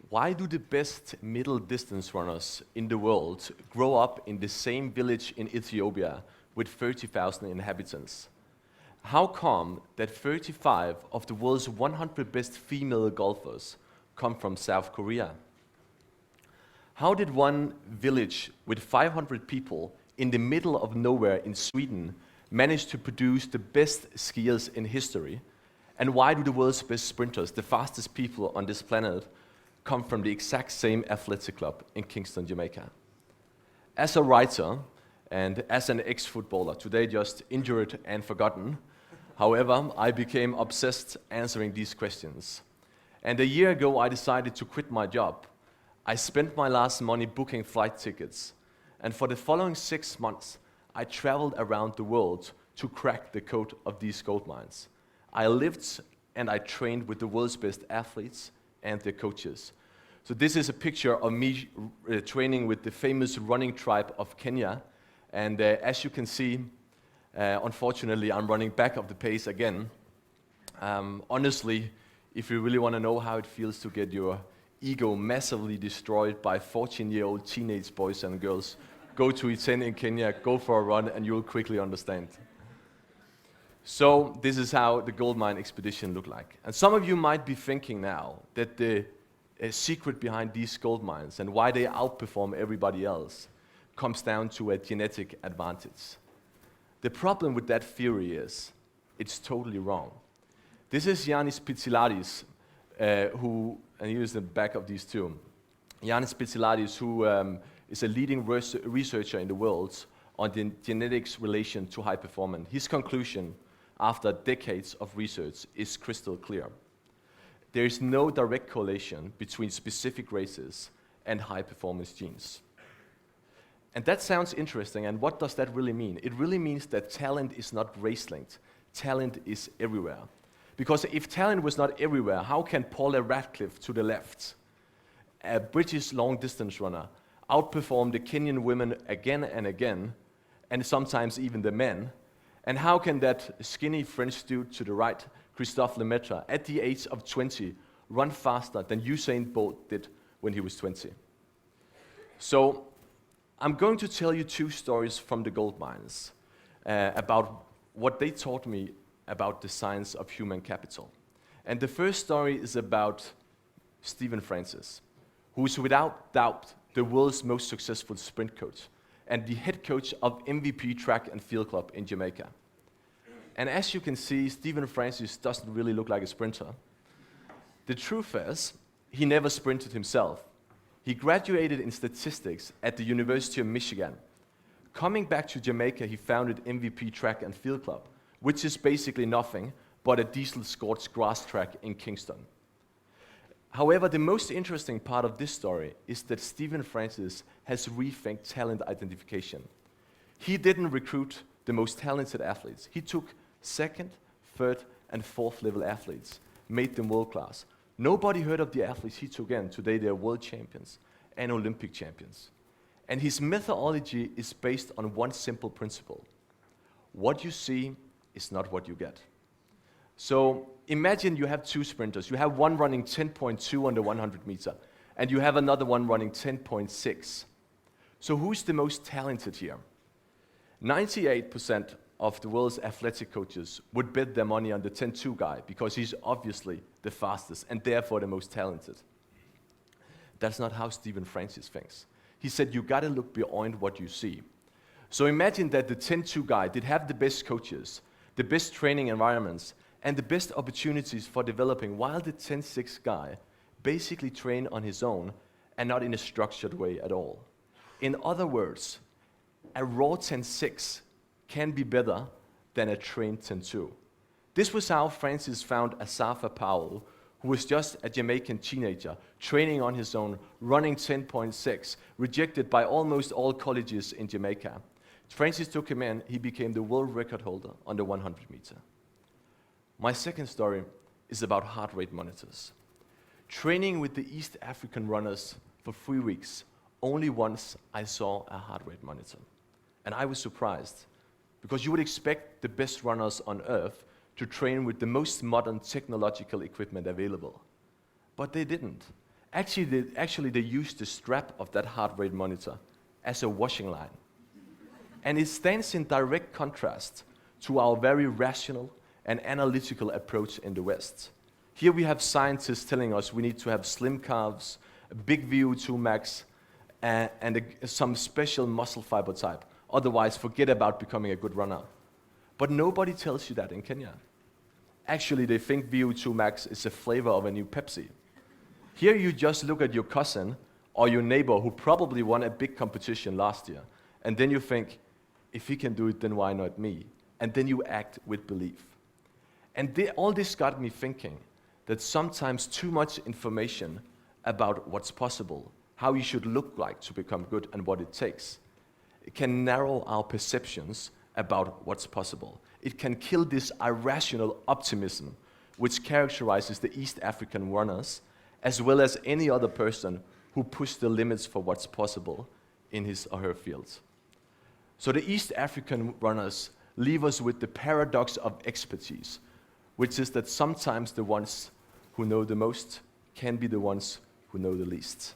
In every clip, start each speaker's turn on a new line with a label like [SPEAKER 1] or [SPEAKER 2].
[SPEAKER 1] Why do the best middle distance runners in the world grow up in the same village in Ethiopia with 30,000 inhabitants? How come that 35 of the world's 100 best female golfers come from South Korea? How did one village with 500 people in the middle of nowhere in Sweden manage to produce the best skiers in history? And why do the world's best sprinters, the fastest people on this planet, come from the exact same athletic club in Kingston, Jamaica? As a writer and as an ex-footballer, today just injured and forgotten, however, I became obsessed answering these questions. And a year ago, I decided to quit my job. I spent my last money booking flight tickets. And for the following 6 months, I traveled around the world to crack the code of these gold mines. I lived and I trained with the world's best athletes and their coaches. So this is a picture of me training with the famous running tribe of Kenya. And as you can see, unfortunately, I'm running back of the pace again. Honestly, if you really want to know how it feels to get your ego massively destroyed by 14-year-old teenage boys and girls, go to Iten in Kenya, go for a run, and you'll quickly understand. So this is how the gold mine expedition looked like. And some of you might be thinking now that the secret behind these gold mines and why they outperform everybody else comes down to a genetic advantage. The problem with that theory is it's totally wrong. This is Yannis Pitsiladis, who, and here's the back of these two. Yannis Pitsiladis, who is a leading researcher in the world on the genetics relation to high performance. His conclusion after decades of research is crystal clear. There is no direct correlation between specific races and high performance genes. And that sounds interesting, and what does that really mean? It really means that talent is not race-linked. Talent is everywhere. Because if talent was not everywhere, how can Paula Radcliffe to the left, a British long-distance runner, outperform the Kenyan women again and again, and sometimes even the men? And how can that skinny French dude to the right, Christophe Lemaitre, at the age of 20, run faster than Usain Bolt did when he was 20? So I'm going to tell you two stories from the gold mines about what they taught me about the science of human capital. And the first story is about Stephen Francis, who is without doubt the world's most successful sprint coach and the head coach of MVP Track and Field Club in Jamaica. And as you can see, Stephen Francis doesn't really look like a sprinter. The truth is, he never sprinted himself. He graduated in statistics at the University of Michigan. Coming back to Jamaica, he founded MVP Track and Field Club, which is basically nothing but a diesel-scorched grass track in Kingston. However, the most interesting part of this story is that Stephen Francis has rethinked talent identification. He didn't recruit the most talented athletes. He took second, third, and fourth level athletes, made them world class. Nobody heard of the athletes he took in. Today they're world champions and Olympic champions. And his methodology is based on one simple principle. What you see is not what you get. So imagine you have two sprinters. You have one running 10.2 on the 100 meter, and you have another one running 10.6. So who's the most talented here? 98% of the world's athletic coaches would bet their money on the 10.2 guy because he's obviously the fastest and therefore the most talented. That's not how Stephen Francis thinks. He said you gotta look beyond what you see. So imagine that the 10.2 guy did have the best coaches, the best training environments, and the best opportunities for developing, while the 10.6 guy basically trained on his own and not in a structured way at all. In other words, a raw 10.6 can be better than a trained 10.2. This was how Francis found Asafa Powell, who was just a Jamaican teenager, training on his own, running 10.6, rejected by almost all colleges in Jamaica. Francis took him in, he became the world record holder on the 100 meter. My second story is about heart rate monitors. Training with the East African runners for 3 weeks, only once I saw a heart rate monitor. And I was surprised, because you would expect the best runners on earth to train with the most modern technological equipment available. But they didn't. Actually, they use the strap of that heart rate monitor as a washing line. And it stands in direct contrast to our very rational and analytical approach in the West. Here we have scientists telling us we need to have slim calves, a big VO2 max, and some special muscle fiber type. Otherwise, forget about becoming a good runner. But nobody tells you that in Kenya. Actually, they think VO2 max is a flavor of a new Pepsi. Here you just look at your cousin or your neighbor who probably won a big competition last year, and then you think, if he can do it, then why not me? And then you act with belief. And all this got me thinking that sometimes too much information about what's possible, how you should look like to become good and what it takes, it can narrow our perceptions about what's possible. It can kill this irrational optimism which characterizes the East African runners as well as any other person who pushed the limits for what's possible in his or her fields. So the East African runners leave us with the paradox of expertise, which is that sometimes the ones who know the most can be the ones who know the least.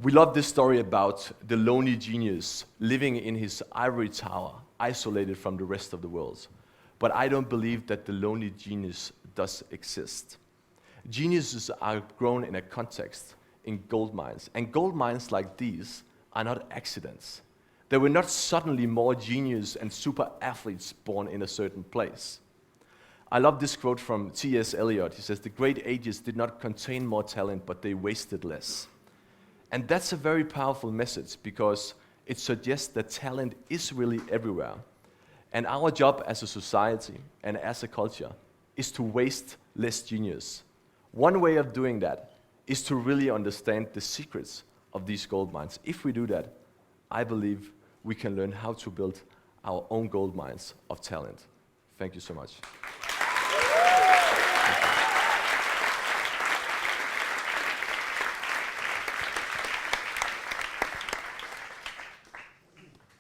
[SPEAKER 1] We love this story about the lonely genius living in his ivory tower, isolated from the rest of the world. But I don't believe that the lonely genius does exist. Geniuses are grown in a context, in gold mines. And gold mines like these are not accidents. There were not suddenly more genius and super athletes born in a certain place. I love this quote from T.S. Eliot. He says, "The great ages did not contain more talent, but they wasted less." And that's a very powerful message because it suggests that talent is really everywhere. And our job as a society and as a culture is to waste less genius. One way of doing that is to really understand the secrets of these gold mines. If we do that, I believe we can learn how to build our own gold mines of talent. Thank you so much.